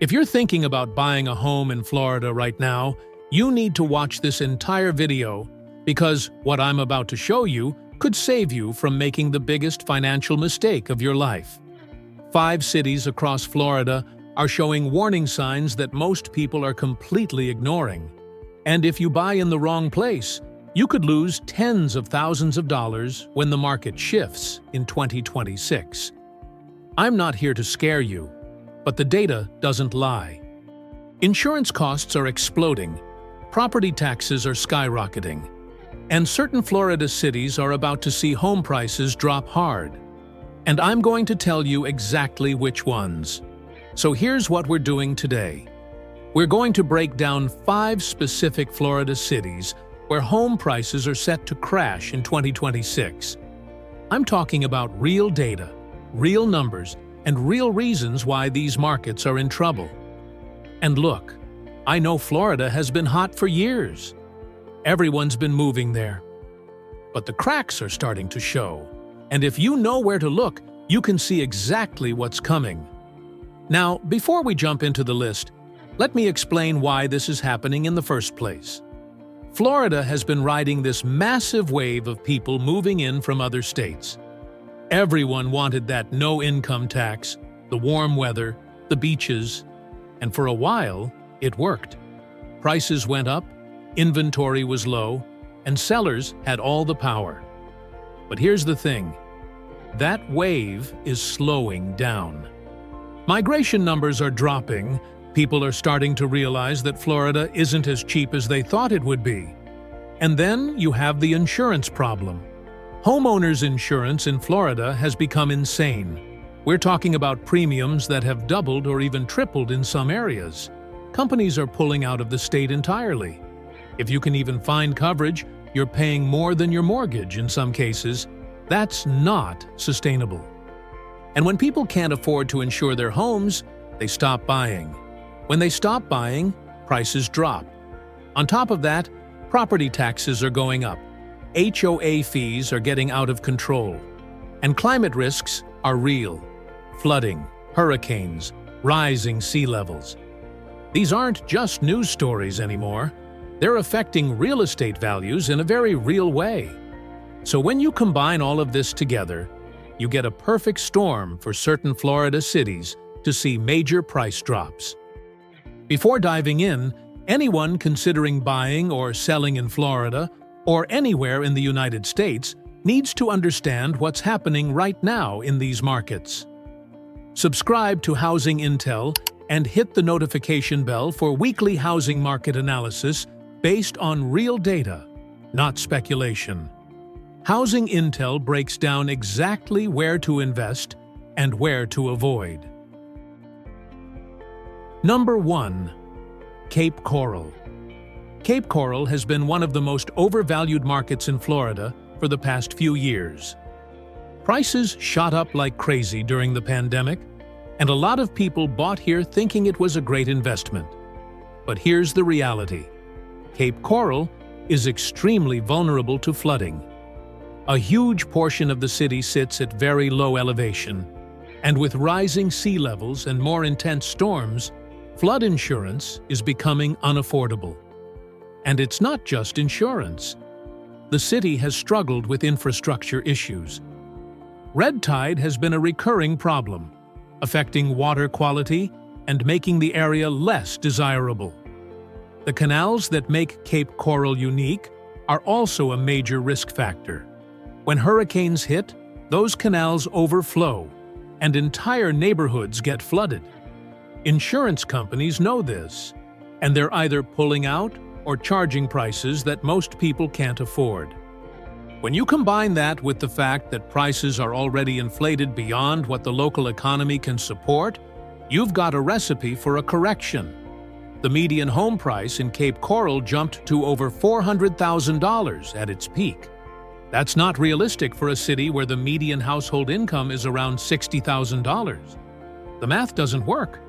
If you're thinking about buying a home in Florida right now, you need to watch this entire video because what I'm about to show you could save you from making the biggest financial mistake of your life. 5 cities across Florida are showing warning signs that most people are completely ignoring. And if you buy in the wrong place, you could lose tens of thousands of dollars when the market shifts in 2026. I'm not here to scare you, but the data doesn't lie. Insurance costs are exploding, property taxes are skyrocketing, and certain Florida cities are about to see home prices drop hard. And I'm going to tell you exactly which ones. So here's what we're doing today. We're going to break down 5 specific Florida cities where home prices are set to crash in 2026. I'm talking about real data, real numbers, and real reasons why these markets are in trouble. And look, I know Florida has been hot for years. Everyone's been moving there. But the cracks are starting to show. And if you know where to look, you can see exactly what's coming. Now, before we jump into the list, let me explain why this is happening in the first place. Florida has been riding this massive wave of people moving in from other states. Everyone wanted that no income tax, the warm weather, the beaches, and for a while, it worked. Prices went up, inventory was low, and sellers had all the power. But here's the thing, that wave is slowing down. Migration numbers are dropping. People are starting to realize that Florida isn't as cheap as they thought it would be. And then you have the insurance problem. Homeowners insurance in Florida has become insane. We're talking about premiums that have doubled or even tripled in some areas. Companies are pulling out of the state entirely. If you can even find coverage, you're paying more than your mortgage in some cases. That's not sustainable. And when people can't afford to insure their homes, they stop buying. When they stop buying, prices drop. On top of that, property taxes are going up. HOA fees are getting out of control. And climate risks are real. Flooding, hurricanes, rising sea levels. These aren't just news stories anymore. They're affecting real estate values in a very real way. So when you combine all of this together, you get a perfect storm for certain Florida cities to see major price drops. Before diving in, anyone considering buying or selling in Florida or anywhere in the United States needs to understand what's happening right now in these markets. Subscribe to Housing Intel and hit the notification bell for weekly housing market analysis based on real data, not speculation. Housing Intel breaks down exactly where to invest and where to avoid. Number 1. Cape Coral. Cape Coral has been one of the most overvalued markets in Florida for the past few years. Prices shot up like crazy during the pandemic, and a lot of people bought here thinking it was a great investment. But here's the reality. Cape Coral is extremely vulnerable to flooding. A huge portion of the city sits at very low elevation, and with rising sea levels and more intense storms, flood insurance is becoming unaffordable. And it's not just insurance. The city has struggled with infrastructure issues. Red tide has been a recurring problem, affecting water quality and making the area less desirable. The canals that make Cape Coral unique are also a major risk factor. When hurricanes hit, those canals overflow, and entire neighborhoods get flooded. Insurance companies know this, and they're either pulling out or charging prices that most people can't afford. When you combine that with the fact that prices are already inflated beyond what the local economy can support, you've got a recipe for a correction. The median home price in Cape Coral jumped to over $400,000 at its peak. That's not realistic for a city where the median household income is around $60,000. The math doesn't work.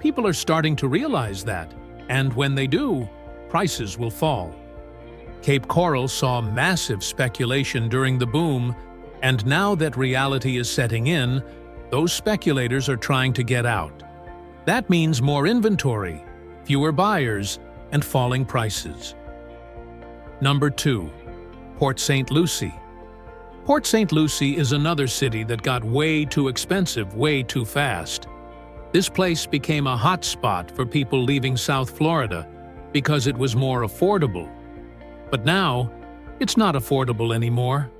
People are starting to realize that, and when they do, prices will fall. Cape Coral saw massive speculation during the boom, and now that reality is setting in, those speculators are trying to get out. That means more inventory, fewer buyers, and falling prices. Number 2. Port St. Lucie. Port St. Lucie is another city that got way too expensive way too fast. This place became a hot spot for people leaving South Florida because it was more affordable. But now, it's not affordable anymore.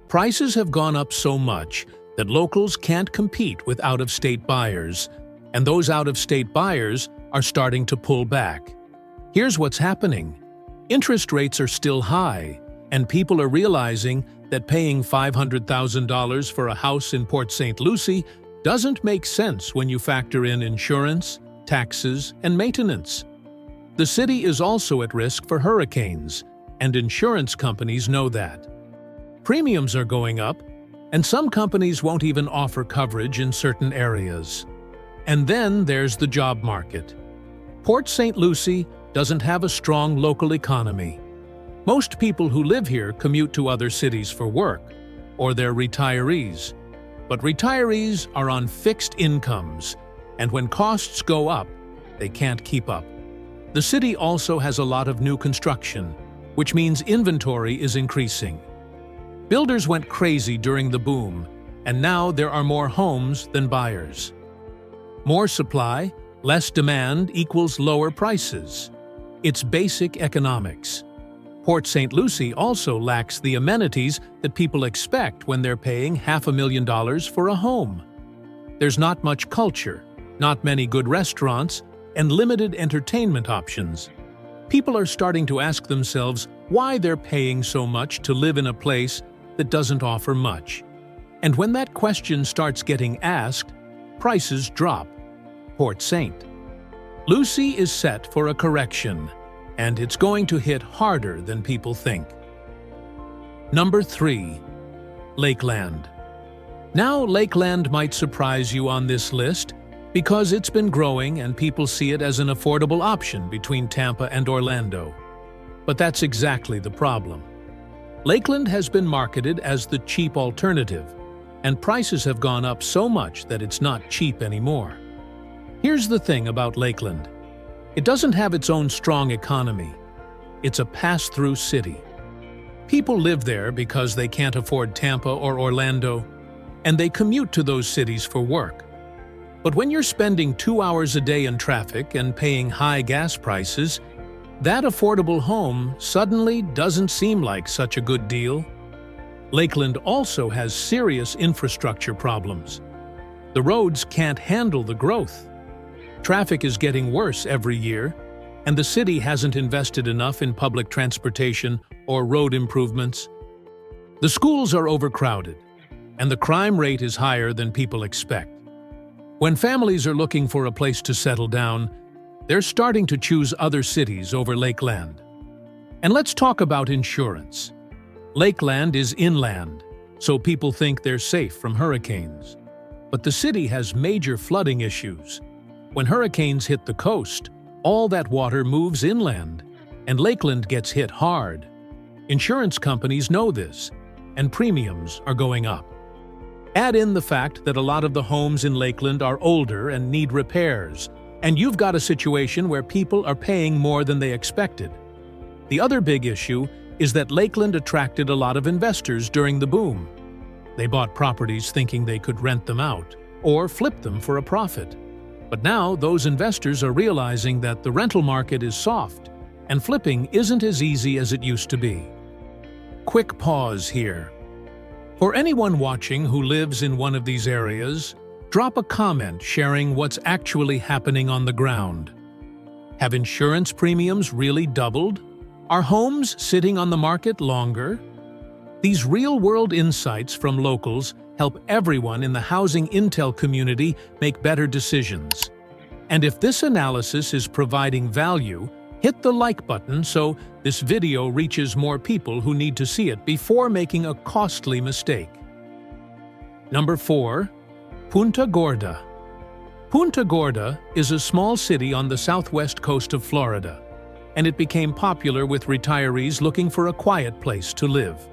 Prices have gone up so much that locals can't compete with out-of-state buyers, and those out-of-state buyers are starting to pull back. Here's what's happening. Interest rates are still high, and people are realizing that paying $500,000 for a house in Port St. Lucie doesn't make sense when you factor in insurance, taxes, and maintenance. The city is also at risk for hurricanes, and insurance companies know that. Premiums are going up, and some companies won't even offer coverage in certain areas. And then there's the job market. Port St. Lucie doesn't have a strong local economy. Most people who live here commute to other cities for work, or they're retirees. But retirees are on fixed incomes, and when costs go up, they can't keep up. The city also has a lot of new construction, which means inventory is increasing. Builders went crazy during the boom, and now there are more homes than buyers. More supply, less demand equals lower prices. It's basic economics. Port St. Lucie also lacks the amenities that people expect when they're paying $500,000 for a home. There's not much culture, not many good restaurants, and limited entertainment options. People are starting to ask themselves why they're paying so much to live in a place that doesn't offer much. And when that question starts getting asked, prices drop. Port St. Lucie is set for a correction, and it's going to hit harder than people think. Number 3. Lakeland. Now, Lakeland might surprise you on this list because it's been growing and people see it as an affordable option between Tampa and Orlando. But that's exactly the problem. Lakeland has been marketed as the cheap alternative, and prices have gone up so much that it's not cheap anymore. Here's the thing about Lakeland. It doesn't have its own strong economy. It's a pass-through city. People live there because they can't afford Tampa or Orlando, and they commute to those cities for work. But when you're spending 2 hours a day in traffic and paying high gas prices, that affordable home suddenly doesn't seem like such a good deal. Lakeland also has serious infrastructure problems. The roads can't handle the growth. Traffic is getting worse every year, and the city hasn't invested enough in public transportation or road improvements. The schools are overcrowded, and the crime rate is higher than people expect. When families are looking for a place to settle down, they're starting to choose other cities over Lakeland. And let's talk about insurance. Lakeland is inland, so people think they're safe from hurricanes. But the city has major flooding issues. When hurricanes hit the coast, all that water moves inland, and Lakeland gets hit hard. Insurance companies know this, and premiums are going up. Add in the fact that a lot of the homes in Lakeland are older and need repairs, and you've got a situation where people are paying more than they expected. The other big issue is that Lakeland attracted a lot of investors during the boom. They bought properties thinking they could rent them out or flip them for a profit. But now those investors are realizing that the rental market is soft and flipping isn't as easy as it used to be. Quick pause here. For anyone watching who lives in one of these areas, drop a comment sharing what's actually happening on the ground. Have insurance premiums really doubled? Are homes sitting on the market longer? These real-world insights from locals help everyone in the housing intel community make better decisions. And if this analysis is providing value, hit the like button so this video reaches more people who need to see it before making a costly mistake. Number 4. Punta Gorda. Punta Gorda is a small city on the southwest coast of Florida, and it became popular with retirees looking for a quiet place to live.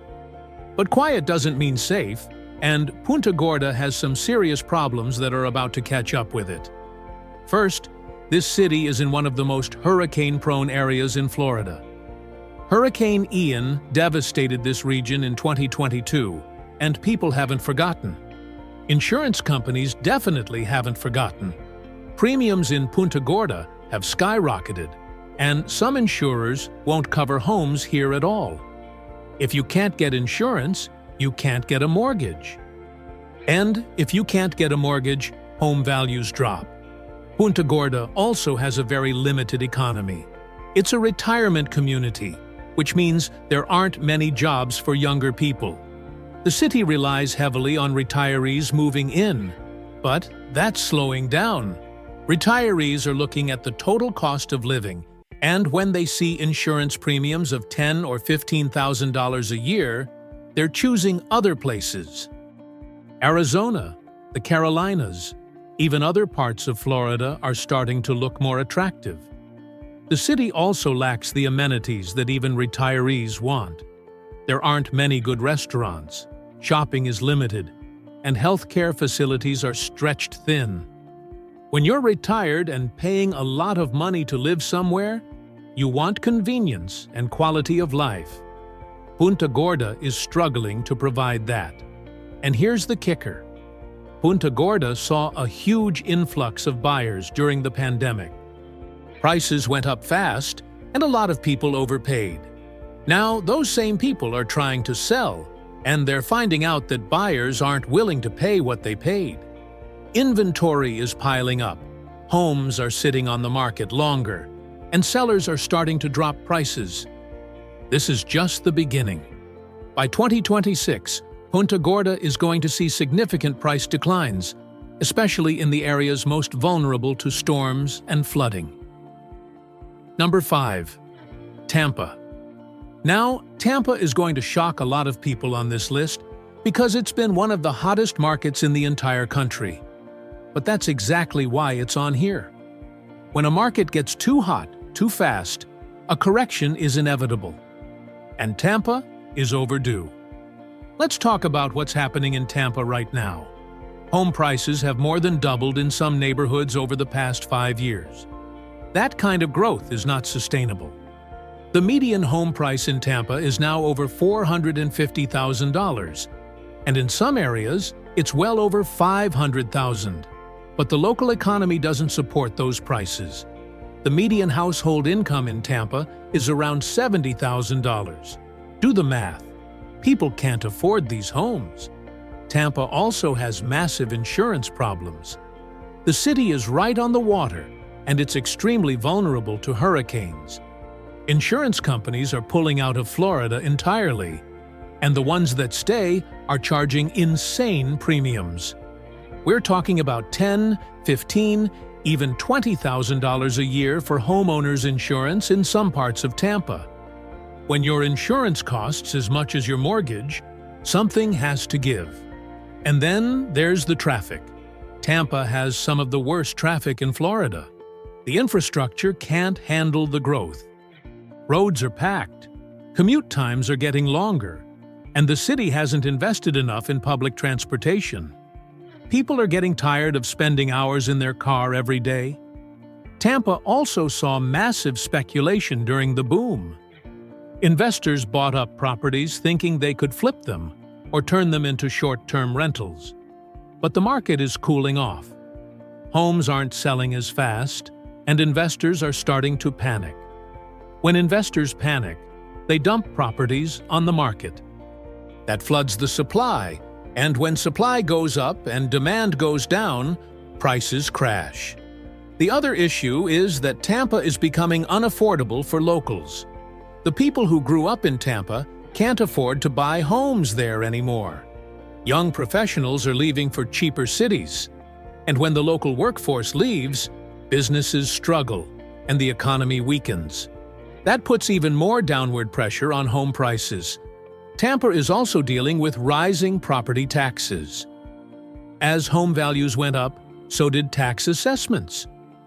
But quiet doesn't mean safe, and Punta Gorda has some serious problems that are about to catch up with it. First, this city is in one of the most hurricane-prone areas in Florida. Hurricane Ian devastated this region in 2022, and people haven't forgotten. Insurance companies definitely haven't forgotten. Premiums in Punta Gorda have skyrocketed, and some insurers won't cover homes here at all. If you can't get insurance, you can't get a mortgage. And if you can't get a mortgage, home values drop. Punta Gorda also has a very limited economy. It's a retirement community, which means there aren't many jobs for younger people. The city relies heavily on retirees moving in, but that's slowing down. Retirees are looking at the total cost of living, and when they see insurance premiums of $10,000 or $15,000 a year, they're choosing other places. Arizona, the Carolinas, even other parts of Florida are starting to look more attractive. The city also lacks the amenities that even retirees want. There aren't many good restaurants, shopping is limited, and healthcare facilities are stretched thin. When you're retired and paying a lot of money to live somewhere, you want convenience and quality of life. Punta Gorda is struggling to provide that. And here's the kicker. Punta Gorda saw a huge influx of buyers during the pandemic. Prices went up fast, and a lot of people overpaid. Now, those same people are trying to sell, and they're finding out that buyers aren't willing to pay what they paid. Inventory is piling up, homes are sitting on the market longer, and sellers are starting to drop prices. This is just the beginning. By 2026, Punta Gorda is going to see significant price declines, especially in the areas most vulnerable to storms and flooding. Number 5. Tampa. Now, Tampa is going to shock a lot of people on this list because it's been one of the hottest markets in the entire country. But that's exactly why it's on here. When a market gets too hot, too fast, a correction is inevitable. And Tampa is overdue. Let's talk about what's happening in Tampa right now. Home prices have more than doubled in some neighborhoods over the past 5 years. That kind of growth is not sustainable. The median home price in Tampa is now over $450,000, and in some areas, it's well over $500,000. But the local economy doesn't support those prices. The median household income in Tampa is around $70,000. Do the math. People can't afford these homes. Tampa also has massive insurance problems. The city is right on the water, and it's extremely vulnerable to hurricanes. Insurance companies are pulling out of Florida entirely, and the ones that stay are charging insane premiums. We're talking about $10,000, $15,000, even $20,000 a year for homeowners insurance in some parts of Tampa. When your insurance costs as much as your mortgage, something has to give. And then there's the traffic. Tampa has some of the worst traffic in Florida. The infrastructure can't handle the growth. Roads are packed, commute times are getting longer, and the city hasn't invested enough in public transportation. People are getting tired of spending hours in their car every day. Tampa also saw massive speculation during the boom. Investors bought up properties thinking they could flip them or turn them into short-term rentals. But the market is cooling off. Homes aren't selling as fast, and investors are starting to panic. When investors panic, they dump properties on the market. That floods the supply, and when supply goes up and demand goes down, prices crash. The other issue is that Tampa is becoming unaffordable for locals. The people who grew up in Tampa can't afford to buy homes there anymore. Young professionals are leaving for cheaper cities. And when the local workforce leaves, businesses struggle and the economy weakens. That puts even more downward pressure on home prices. Tampa is also dealing with rising property taxes. As home values went up, so did tax assessments.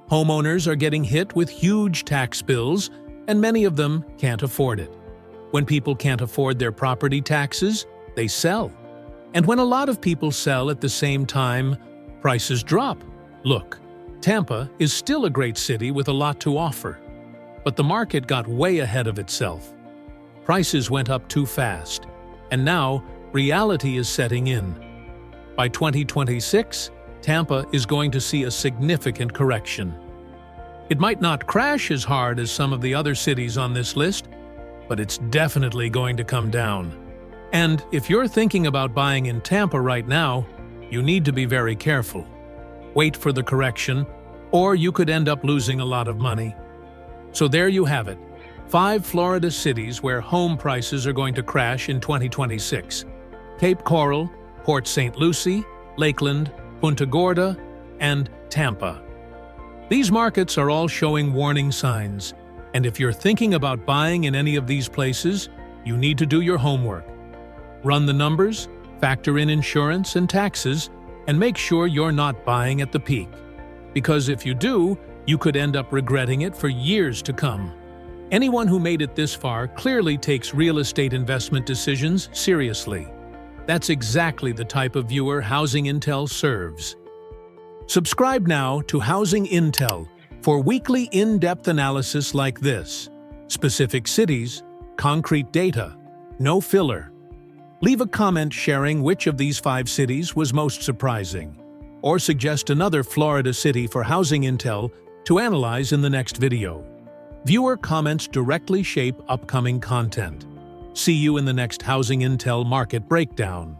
Homeowners are getting hit with huge tax bills, and many of them can't afford it. When people can't afford their property taxes, they sell. And when a lot of people sell at the same time, prices drop. Look, Tampa is still a great city with a lot to offer, but the market got way ahead of itself. Prices went up too fast, and now reality is setting in. By 2026, Tampa is going to see a significant correction. It might not crash as hard as some of the other cities on this list, but it's definitely going to come down. And if you're thinking about buying in Tampa right now, you need to be very careful. Wait for the correction, or you could end up losing a lot of money. So there you have it, 5 Florida cities where home prices are going to crash in 2026. Cape Coral, Port St. Lucie, Lakeland, Punta Gorda, and Tampa. These markets are all showing warning signs, and if you're thinking about buying in any of these places, you need to do your homework. Run the numbers, factor in insurance and taxes, and make sure you're not buying at the peak. Because if you do, you could end up regretting it for years to come. Anyone who made it this far clearly takes real estate investment decisions seriously. That's exactly the type of viewer Housing Intel serves. Subscribe now to Housing Intel for weekly in-depth analysis like this. Specific cities, concrete data, no filler. Leave a comment sharing which of these 5 cities was most surprising, or suggest another Florida city for Housing Intel to analyze in the next video. Viewer comments directly shape upcoming content. See you in the next Housing Intel Market Breakdown.